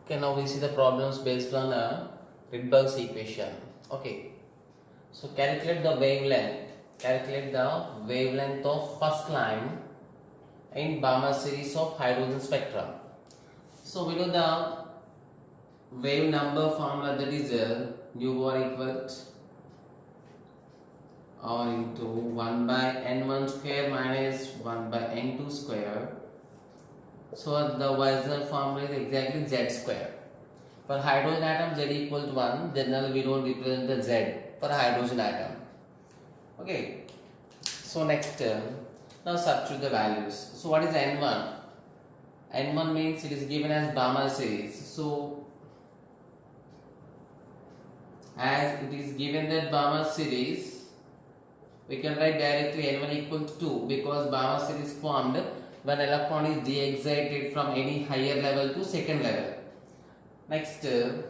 Okay, now we see the problems based on Rydberg's equation. Okay, so calculate the wavelength. Calculate the wavelength of first line in Balmer series of hydrogen spectrum. So we know the wave number formula, that is nu bar equals R into 1 by n1 square minus 1 by n2 square. So the original formula is exactly z square. For hydrogen atom, z equal to 1. Generally, we don't represent the z for hydrogen atom. Okay. So next, now substitute the values. So what is n1? N1 means it is given as Balmer series. So as it is given that Balmer series, we can write directly n1 equal to 2 because Balmer series formed when electron is de-excited from any higher level to second level. Next,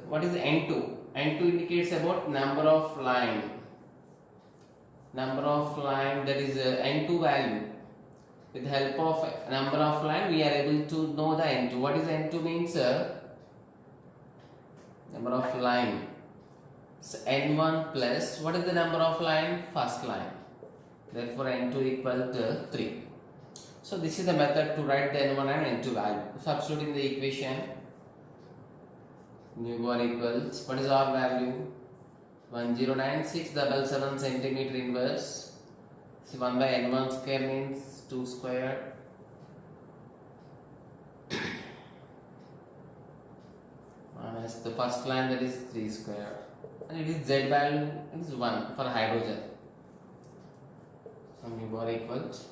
what is n2? N2 indicates about number of line. Number of line, that is n2 value. With the help of number of line, we are able to know the n2. What is n2 means? Number of line. So n1 plus, what is the number of line? First line. Therefore, n2 equal to 3. So this is the method to write the n1 and n2 value. Substituting the equation, nu bar equals, what is our value? 109677 centimeter inverse. So 1 by n1 square means 2 square. Minus the first line, that is 3 square. And it is z value, it is 1 for hydrogen. So nu bar equals,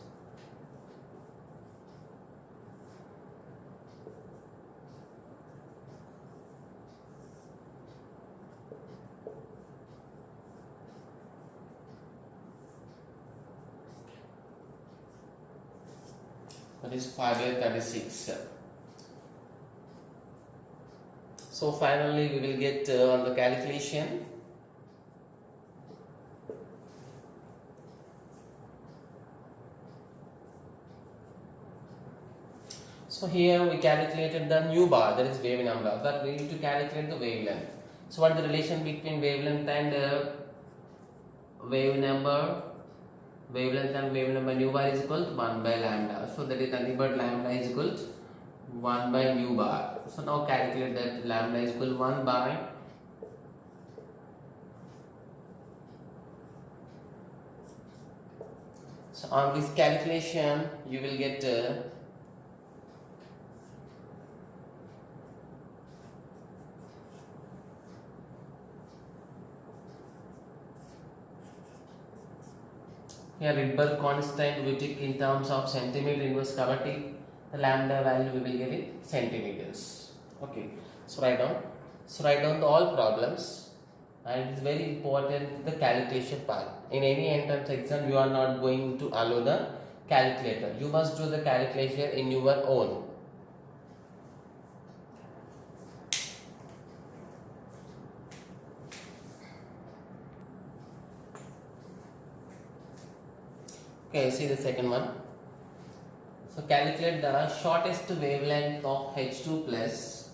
that is 5 by 36. So finally we will get on the calculation. So here we calculated the nu bar, that is wave number, but we need to calculate the wavelength. So what is the relation between wavelength and wave number? Wavelength and wave number, nu bar is equal to 1 by lambda. So that is nothing but lambda is equal to 1 by nu bar. So now calculate that lambda is equal to 1 by so on this calculation you will get here Rydberg constant we take in terms of centimeter inverse cavity. The lambda value we will get in centimeters. Okay, so write down the all problems, and it is very important the calculation part. In any entrance exam you are not going to allow the calculator. You must do the calculation in your own. Okay, see the second one. So calculate the shortest wavelength of H2 plus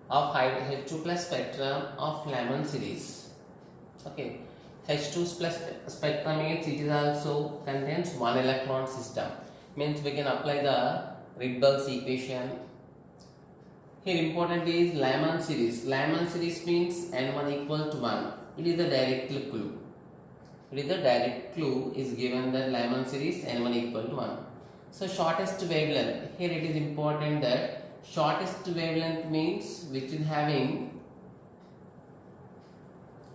H2 plus spectrum of Lyman series. Okay, H2 plus spectrum means it is also contains one electron system. Means we can apply the Rydberg's equation. Here important is Lyman series. Lyman series means n1 equal to 1. It is the direct clue. It is the direct clue is given that Lyman series n1 equal to 1. So shortest wavelength, here it is important that shortest wavelength means which is having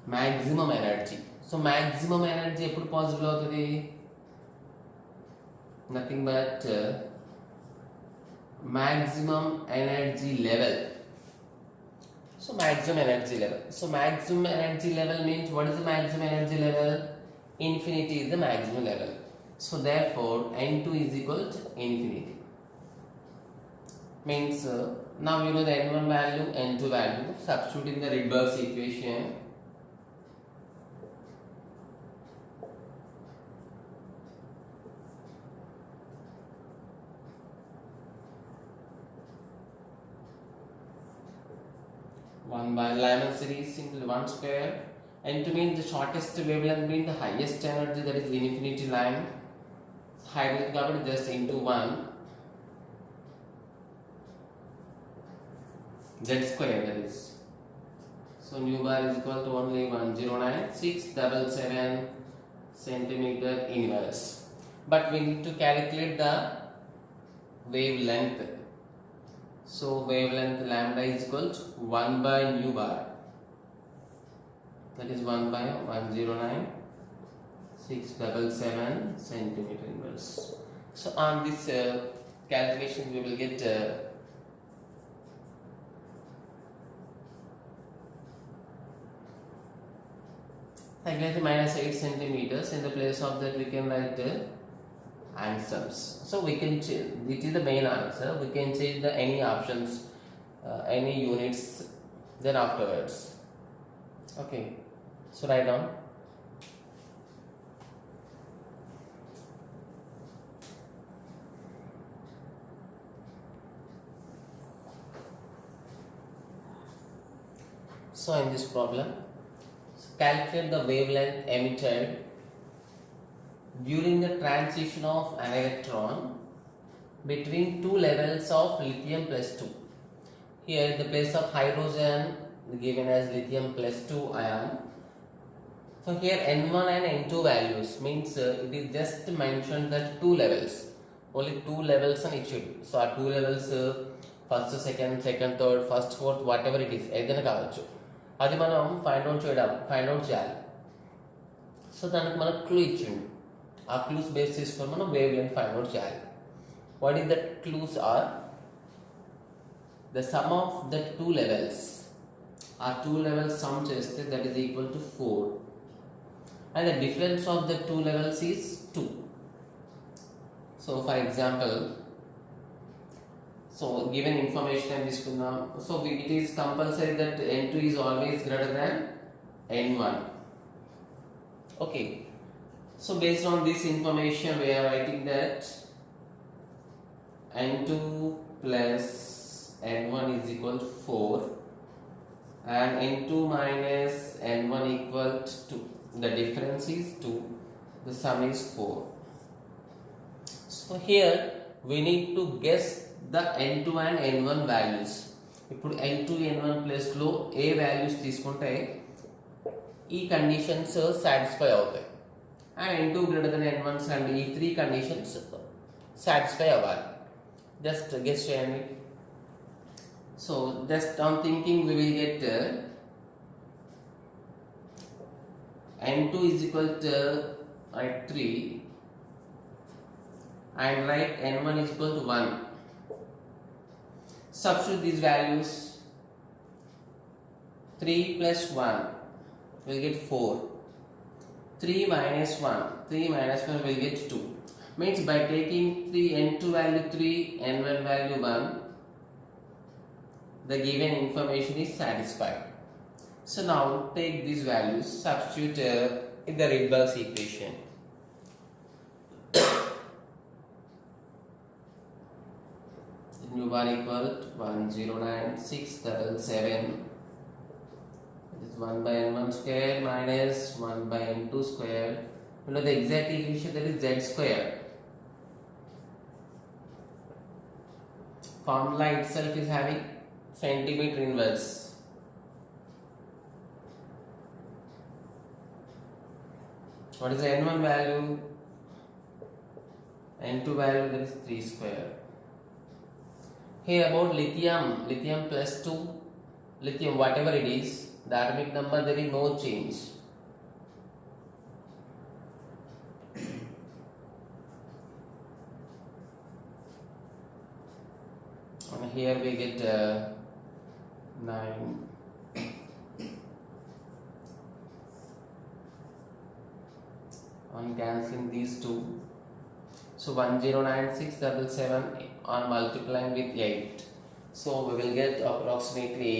maximum energy. So maximum energy eప్పుడు possible అవుతుంది? Nothing but maximum energy level. So maximum energy level. So maximum energy level means what is the maximum energy level? Infinity is the maximum level. So therefore n2 is equal to infinity. Means now you know the n1 value, n2 value. Substituting the Rydberg's equation. 1 by Lyman series, simply 1 square. N2 means the shortest wavelength means the highest energy, that is infinity line. Hydrogen carbon just into 1 z square, that is. So nu bar is equal to only 109677 centimeter inverse. But we need to calculate the wavelength. So wavelength lambda is equal to 1 by nu bar, that is 1 by 109677 centimeter inverse. So on this calculation we will get exactly minus 8 centimeters. In the place of that we can write answers. So we can change, this is the main answer. We can change the any options, any units then afterwards. Okay, so write down. So in this problem, calculate the wavelength emitted during the transition of an electron between two levels of lithium plus 2. Here in the place of hydrogen given as lithium plus 2 ion. So here N1 and N2 values means it is just mentioned that two levels, only two levels and it should. So our two levels first, second, third, first, fourth, whatever it is, ఏదైనా కావచ్చు. అది మనం find out చేయాలి. So దానికి మనకు clue ఇచ్చిండు. ఆ clues base చేసుకొని మనం వేవ్ లెంత్ ఫైండ్ అవుట్ చేయాలి. What is that clues are the sum of the two levels. Our two levels sum cheste, that is equal to 4, and the difference of the two levels is 2. So for example, so given information I తీసుకుందాం. So it is compulsory that N2 is always greater than N1. Okay, so based on this information we are writing that N2 plus N1 is equal to 4 and N2 minus N1 equal to 2. The difference is 2. The sum is 4. So here we need to guess the N2 and N1 values. ఇప్పుడు N2 N1 place లో ఏ values తీసుకుంటే ఈ conditions satisfy అవుతాయి and N2 greater than N1 and ఈ three conditions satisfy అవ్వాలి. Just guess చేయండి. So just on thinking we will get N2 is equal to 3 and write N1 is equal to 1. Substitute these values. 3 plus 1 will get 4. 3 minus 1, 3 minus 1 will get 2. Means by taking N2 value 3, N1 value 1, the given information is satisfied. So now take these values, substitute in the Rydberg's equation. Nu bar equal to 109677. It is 1 by N1 square minus 1 by N2 square. You know the exact equation, that is Z square. Formula itself is having centimeter inverse. What is the N1 value? N2 value, that is 3 square. Here about lithium plus 2, lithium whatever it is, the atomic number there is no change. And here we get 9. On cancelling these two, so 109677 on multiplying with 8, so we will get approximately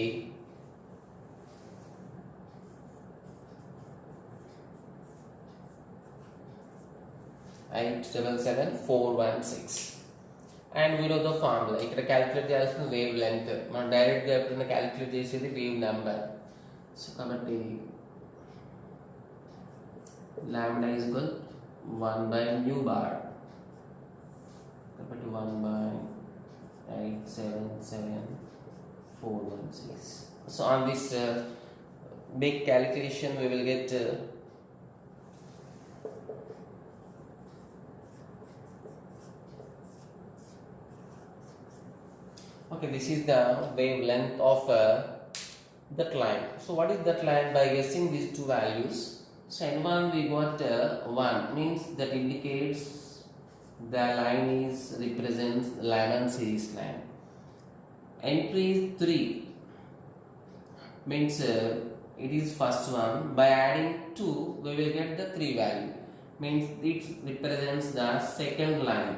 877,416. and we know the formula. ఇక్కడ calculate చేయాల్సిన wave length, మనం డైరెక్ట్గా ఎప్పుడైనా calculate చేసేది wave number. So కాబట్టి lambda is equal 1 by nu bar, కాబట్టి 1 by 877,416. So on this big calculation we will get okay, this is the wavelength of that line. So what is that line? By guessing these two values, so n1 we got 1, means that indicates the line is represents Lyman series line. N2 is 3, means it is first one. By adding 2 we will get the 3 value, means it represents the second line.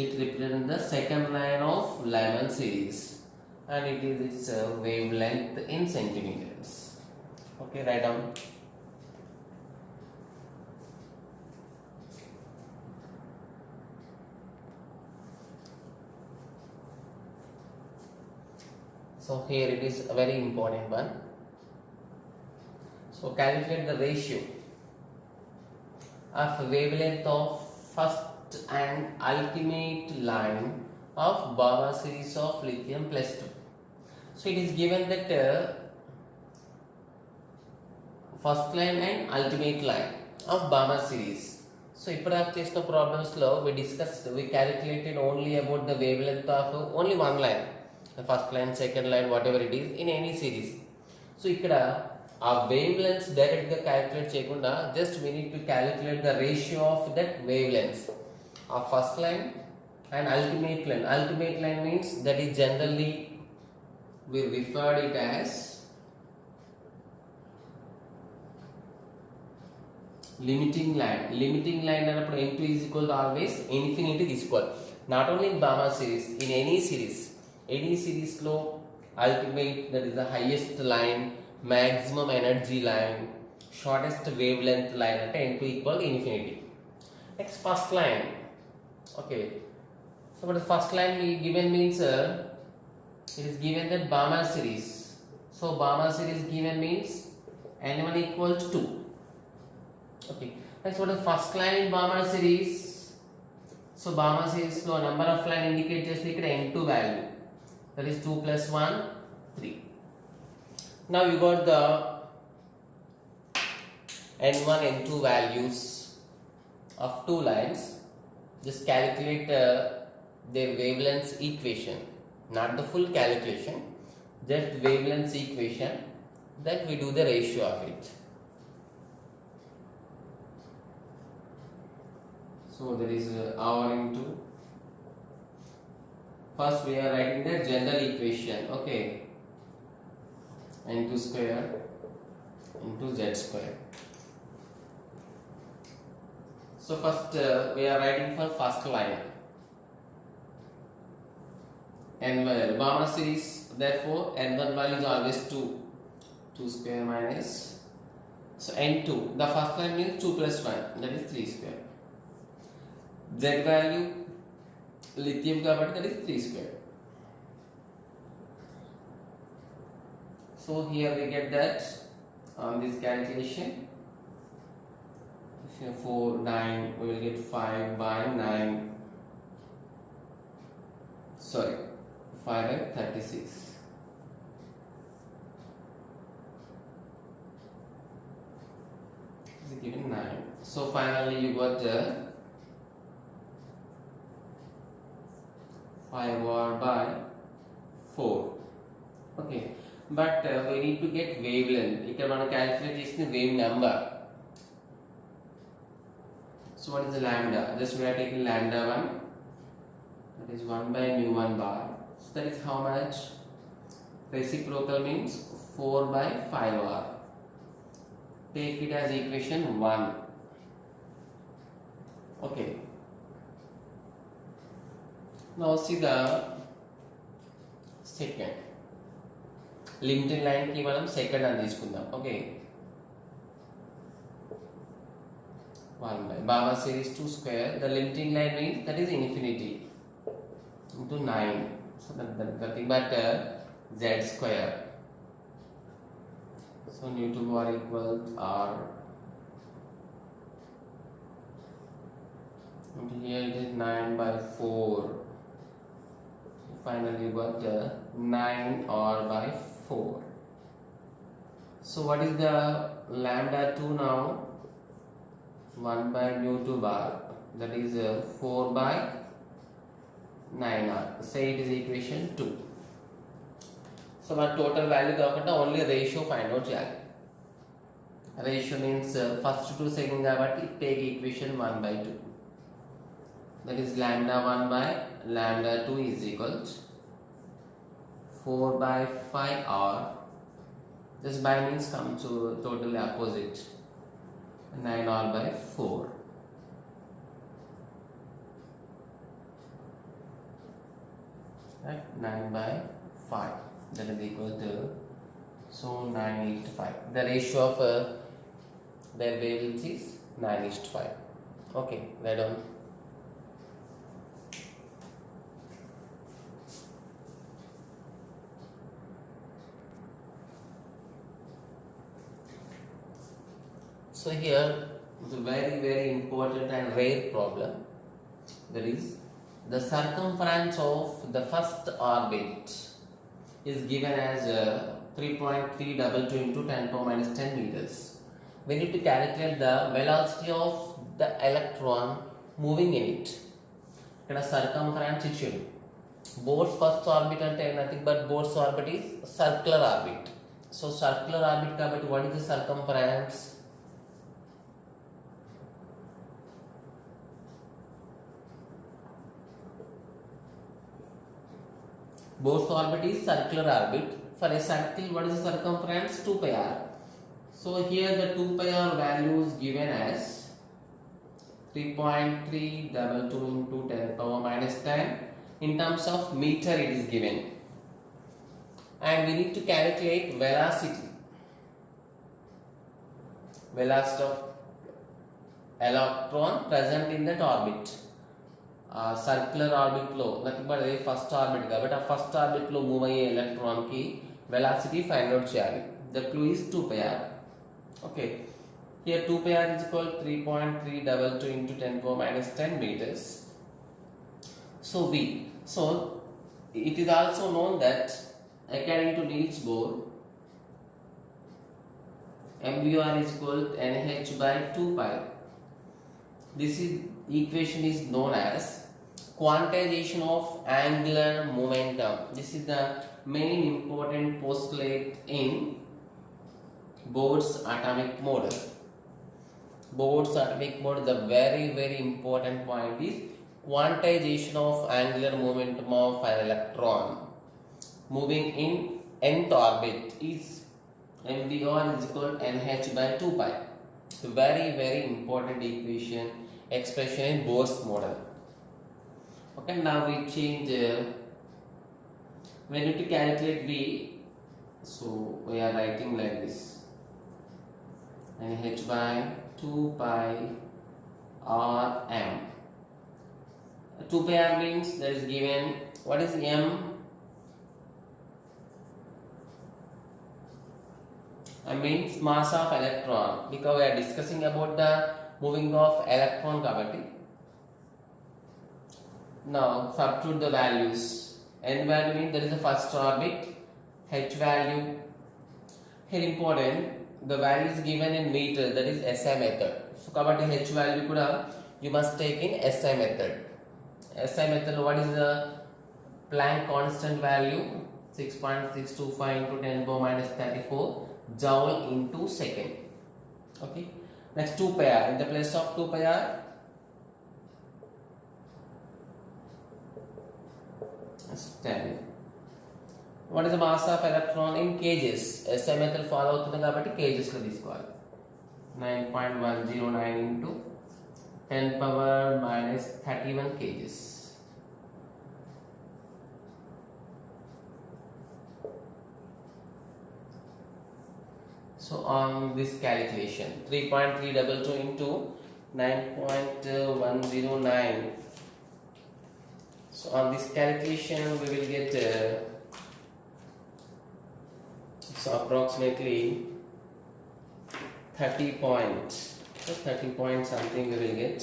It represents the second line of Lyman series, and it is its wavelength in centimeters. Okay, write down. So here it is a very important one. So calculate the ratio of wavelength of first and ultimate line of Balmer series of lithium plus 2. So it is given that first line and ultimate line of Balmer series. So ఇప్పుడు చేసిన problems లో we calculated only about the wavelength of only one line, the first line, second line, whatever it is in any series. So ఇక్కడ ఆ wavelengths direct గా calculate చేయకుండా just we need to calculate the ratio of that wavelengths of first line and ultimate line. Ultimate line means that is generally we referred it as limiting line. Limiting line అన్నప్పుడు n2 is equal to always infinity తీసుకోవాలి. Not only in Balmer series, in any series లో ultimate, that is the highest line, maximum energy line, shortest wavelength line అంటే n2 equal to infinity. Next first line. Okay, so what the first line we given means it is given that Balmer series. So Balmer series given means n1 equal to 2. Okay, next what the first line in Balmer series. So Balmer series lo number of line indicate చేస్తే ఇక్కడ n2 value, that is 2 plus 1 3. Now you got the n1 n2 values of two lines. Just calculate their wavelengths equation, not the full calculation, just wavelengths equation, then we do the ratio of it. So there is R into, first we are writing the general equation. Okay, n2 square into z square. So first we are writing for first line n1 Balmer series, therefore n1 value is always 2 square minus, so n2, the first line means 2 plus 1, that is 3 square. Z value lithium కాబట్టి that is 3 square. So here we get that on this calculation 4 9 we will get 5 by 9, sorry 5 by 36 is given 9. So finally you got the 5 or by 4. Okay, but we need to get wavelength. ఇక్కడ మనం calculate చేసిన wave number. So what is the lambda? Just we are taking lambda 1, that is 1 by nu 1 bar. So that is how much? Reciprocal means 4 by 5 r. Take it as equation 1. Okay. Now see the second limiting line ki manam second అని తీసుకుందాం. Okay, 1 by Balmer series 2 square, the limiting line means that is infinity. into 9. So that nothing but z square. So nu to power equals r. And here it is 9 by 4. Finally you got 9 r by 4. So what is the lambda 2 now? 1 by mu 2 bar, that is 4 by 9r. Say it is equation 2. So our total value కాకుండా only ratio find out చేయాలి. Ratio means first to second కాబట్టి take equation 1 by 2. That is lambda 1 by lambda 2 is equal to 4 by 5r. This by means come to totally opposite, 9r by 4. Right? 9 by 5. That is equal to, so 9:5. The ratio of their wavelength is 9:5. Okay, right on. So here the very important and rare problem, that is the circumference of the first orbit is given as 3.322 into 10 power minus 10 meters. We need to calculate the velocity of the electron moving in it. Here circumference issue. Bohr's first orbit and nothing but Bohr's orbit is circular orbit. So circular orbit kabatti what is the circumference? Bohr's orbit is circular orbit. For a circle, what is the circumference? 2 pi r. So here the 2 pi r value is given as 3.322 into 10 power minus 10. In terms of meter it is given. And we need to calculate velocity. Velocity of electron present in that orbit. Circular orbit లో nothing but first orbit కాబట్టి ఆ first orbit లో move అయ్యే electron కి velocity find out చేయాలి. The clue is 2 pi r. Okay, here 2 pi r is equal 3.322 into 10 power minus 10 meters. So it is also known that according to Niels Bohr, mvr is equal to nh by 2 pi. This equation is known as quantization of angular momentum. This is the main important postulate in Bohr's atomic model. Bohr's atomic model, the very important point is quantization of angular momentum of an electron moving in nth orbit is mvr is equal to nh by 2 pi. Very important equation, expression in Bohr's model. Okay, now we change we need to calculate V, so we are writing like this, nh by 2 pi rm. 2 pi r means that is given, what is m? I means mass of electron, because we are discussing about the moving of electron kabatti. Now substitute the values. N value means that is the first orbit. H value, here important, the value is given in meter, that is SI method. So kabatti H value kuda you must take in SI method. SI method, what is the Planck constant value? 6.625 into 10 power minus 34 joule into second. Okay, next 2 pi r, in the place of 2 pi r, let's 10. What is the mass of electron in kgs? SI method follow అవుతుంది కాబట్టి kgs లో తీసుకోవాలి. 9.109 into 10 power minus 31 kgs. So on this calculation, 3.322 into 9.109. So on this calculation we will get so approximately 30 points. So 30 point something we will get.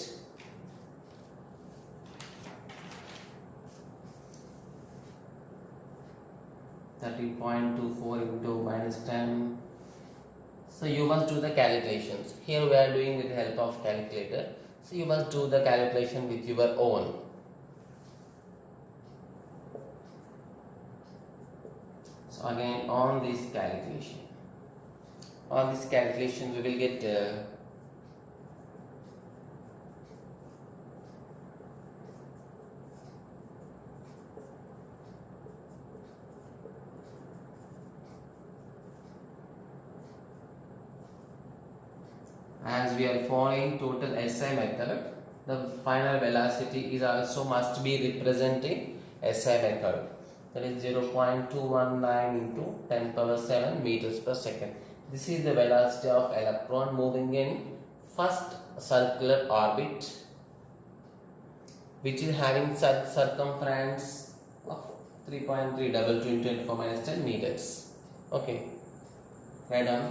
(30.24 into -10). So you must do the calculations. Here we are doing with the help of calculator. So you must do the calculation with your own. So again on this calculation we will get as we are following total SI method, the final velocity is also must be representing SI method. That is 0.219 into 10 power 7 meters per second. This is the velocity of electron moving in first circular orbit, which is having circumference of 3.322 into 10 power minus 10 meters. Okay, right on.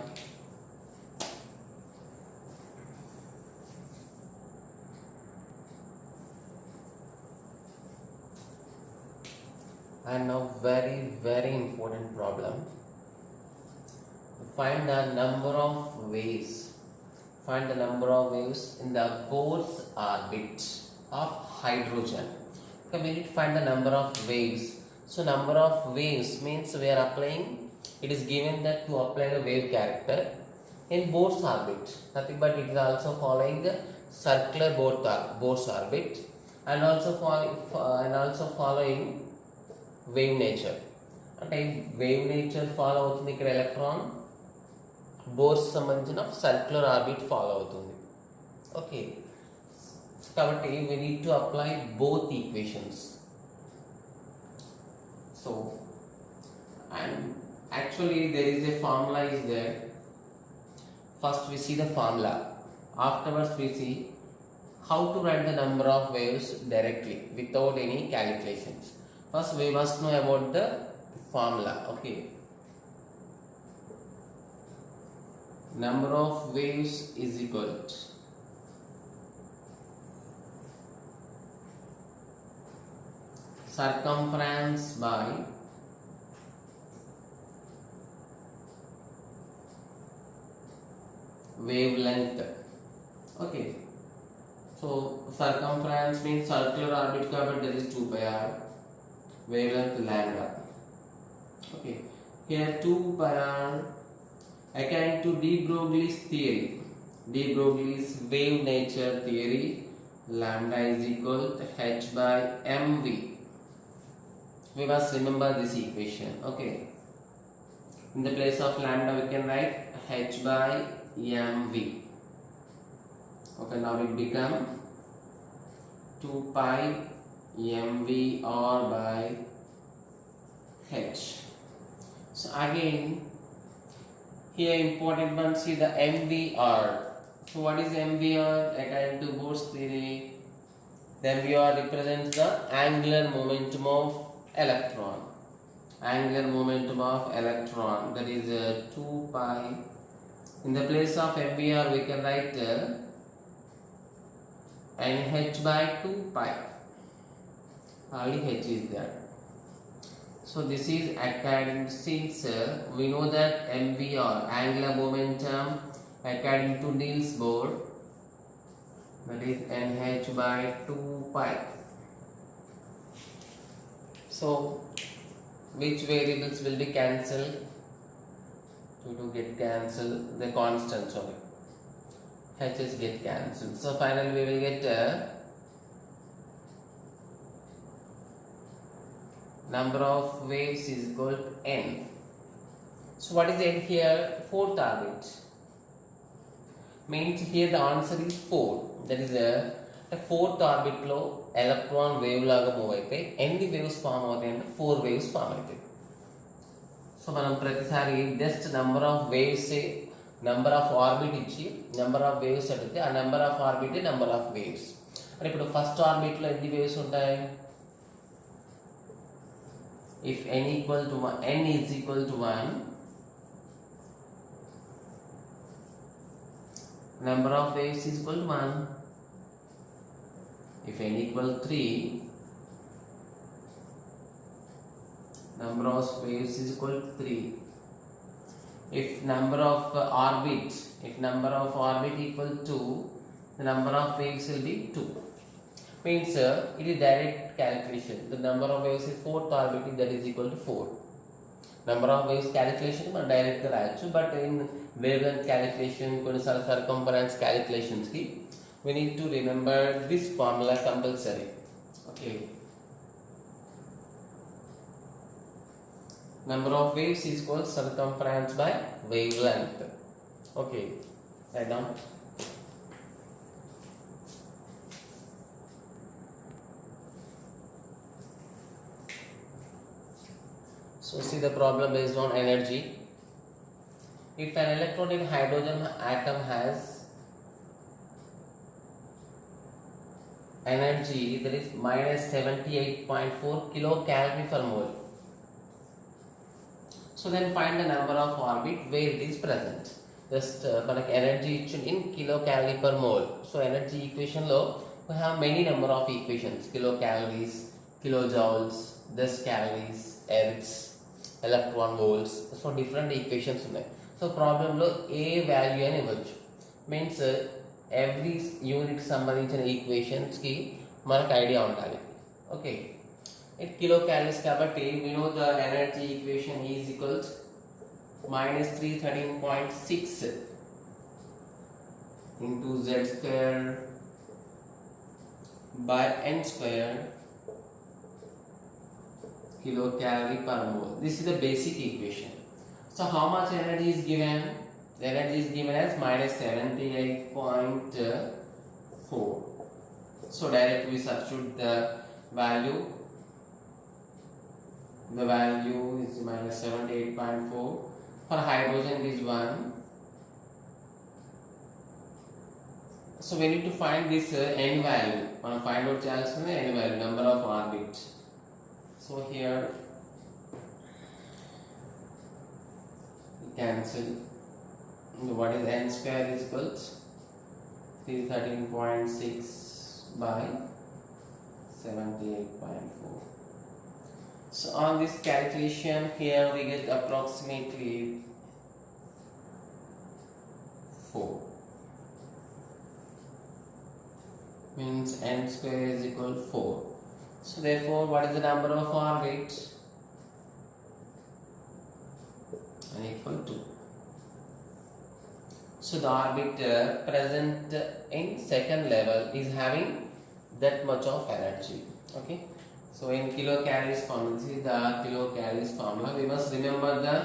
And now very important problem. Find the number of waves. Find the number of waves in the Bohr's orbit of hydrogen. Okay, we need to find the number of waves. So number of waves means we are applying. It is given that to apply the wave character in Bohr's orbit. Nothing but it is also following the circular Bohr's orbit and also following wave nature. అంటే wave nature follow అవుతుంది ఇక్కడ electron bores సంబంధించిన circular orbit follow అవుతుంది. Okay, కాబట్టి we need to apply both equations. So and actually there is a formula is there. First we see the formula, afterwards we see how to write the number of waves directly without any calculations. First we must know about the formula. Okay, number of waves is equal to circumference by wavelength. Okay, so circumference means circular orbit covered, that is 2 pi r, wavelength lambda. Okay, here 2 pi r according to de Broglie's theory, de Broglie's wave nature theory, lambda is equal to h by mv. We must remember this equation. Okay, in the place of lambda we can write h by mv. Okay, now it become 2 pi mv r by h. So again here important one, see the mvr. So what is mvr? According to Bohr's theory, the mvr represents the angular momentum of electron. Angular momentum of electron, that is 2 pi. In the place of mvr we can write nh by 2 pi. Only h is there. So this is according, since we know that mvr, angular momentum according to Niels Bohr, that is nh by 2 pi. So which variables will be cancelled? To get cancelled, the constants of it, h's get cancelled. So finally we will get number of waves is equal to n. So what is n here? Fourth orbit. Means here the answer is 4. That is a fourth orbit లో electron wave లాగా move అయితే ఎన్ని waves form అవుతాయి అంటే 4 waves form అవుతాయి. So మనం ప్రతిసారి just number of waves, number of orbit ఇచ్చి నెంబర్ ఆఫ్ వేవ్స్ అడిగితే ఆ number of orbit number of waves. అంటే ఇప్పుడు ఫస్ట్ ఆర్బిట్లో ఎన్ని వేవ్స్ ఉంటాయి? if n equal to 1, n is equal to 1, number of waves is equal to 1. If n equal to 3, number of waves is equal to 3. If number of orbit equal to 2, the number of waves will be 2. Means it is direct calculation. The number of waves is 4th orbit, that is equal to 4. Number of waves calculation man direct గా రాయొచ్చు, but in wavelength calculation కొన్నిసార్లు circumference calculations కి we need to remember this formula compulsory. Okay. Number of waves is equal circumference by wavelength. Okay. Write down. So see the problem based on energy. If an electron in hydrogen atom has energy that is minus 78.4 kilocalorie per mole, so then find the number of orbit where it is present. Just మనకి energy ఇచ్చింది in kilocalorie per mole. So energy equation లో we have many number of equations: kilocalories, kilojoules, this calories, ergs, electron volts. So different equations ఉన్నాయి. So problem లో ఏ value అని ఇవ్వచ్చు. Means every unit సంబంధించిన equations కి మనకు idea ఉండాలి. Okay, it kilocalories కాబట్టి we know the energy equation is equals minus 313.6 into z square by n square kilocalorie per mole. This is the basic equation. So how much energy is given? The energy is given as minus 78.4. So directly we substitute the value. The value is minus 78.4. For hydrogen it is 1. So we need to find this n value. మనం find out చేయాల్సిన n value, number of orbits. So here we cancel. What is n square is equals 313.6 by 78.4. So on this calculation here we get approximately 4. Means n square is equal to 4. So therefore what is the number of orbits? N equal to 2. So the orbit present in second level is having that much of energy. Okay. So in kilocalories formula, see the kilocalories formula. We must remember the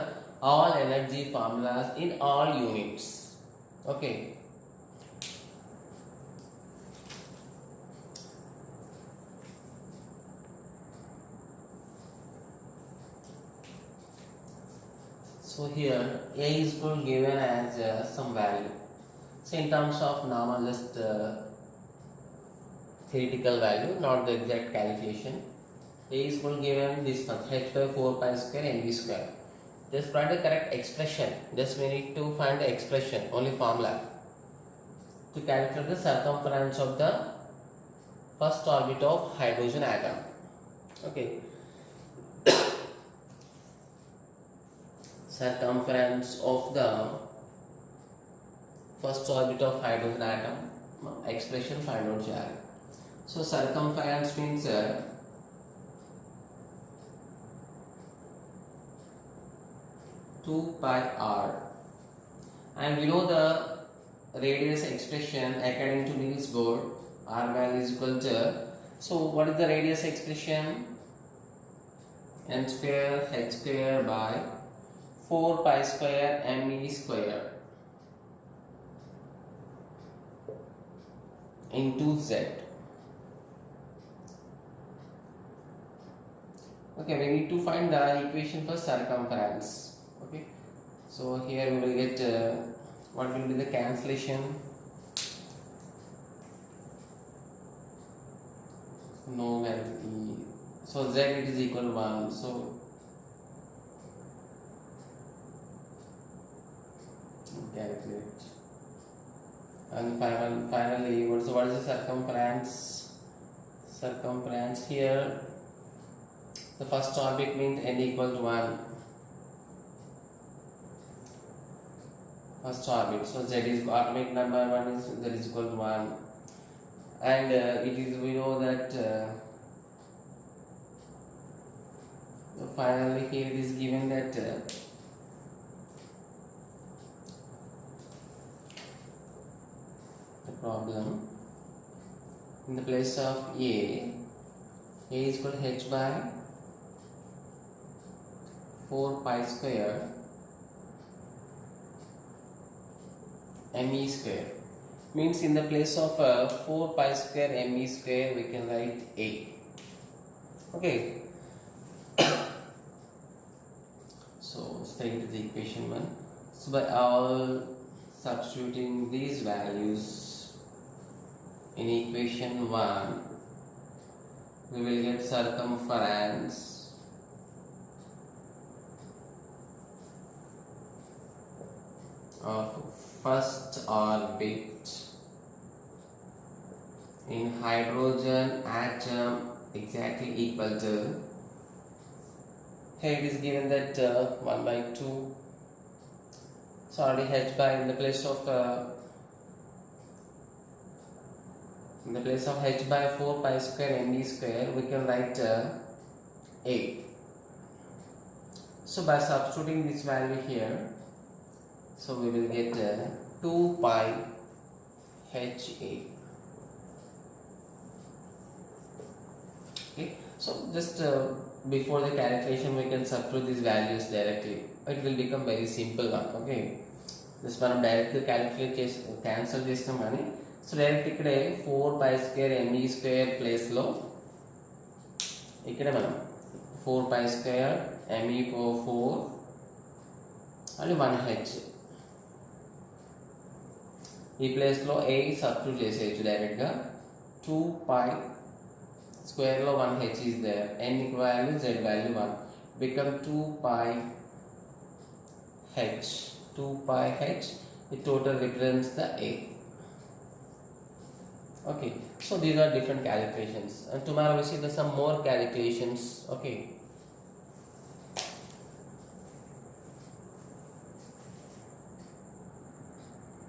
all energy formulas in all units. Okay. So here A is given as some value. So in terms of normal just theoretical value, not the exact calculation. A is given this much, h by 4 pi square mv square. Just find the correct expression. Just we need to find the expression, only formula, to calculate the circumference of the first orbit of hydrogen atom. Okay. Circumference of the first orbit of hydrogen atom, expression find out చేయాలి. So circumference means 2 pi r, and we know the radius expression according to Niels Bohr, r value is equal to, so what is the radius expression? N square h square by 4 pi square me square into z. Okay, we need to find the equation for circumference. Okay, so here we will get what will be the cancellation? No value. So z it is equal to 1. So calculate. And finally, what is the circumference? Circumference here, the first orbit means n equal to 1. First orbit, so z is atomic number 1 is z is equal to 1, and it is, we know that finally here it is given that the problem in the place of a is equal to h by 4 pi square me square, means in the place of 4 pi square me square we can write a. Okay, so straight to the equation 1. So by all substituting these values in equation 1, we will get circumference of first orbit in hydrogen atom exactly equal to, here it is given that 1 by 2, so already h by in the place of h by 4 pi square me square we can write a. So by substituting this value here, so we will get 2 pi ha. Okay, so just before the calculation we can substitute these values directly. It will become very simple one. Okay, this మనం direct calculate చేసి cancel చేస్తాం కానీ, so direct ఇక్కడే 4 pi square me square ప్లేస్లో ఇక్కడే మనం 4 pi square me power 4 and 1h ఈ ప్లేస్లో a సబ్స్టిట్యూట్ చేసేయచ్చు డైరెక్ట్గా. 2 pi square లో 1h is there, n value z value 1 become 2 pi h. 2 pi h, the total represents the a. Okay, so these are different calculations, and tomorrow we see some more calculations. Okay.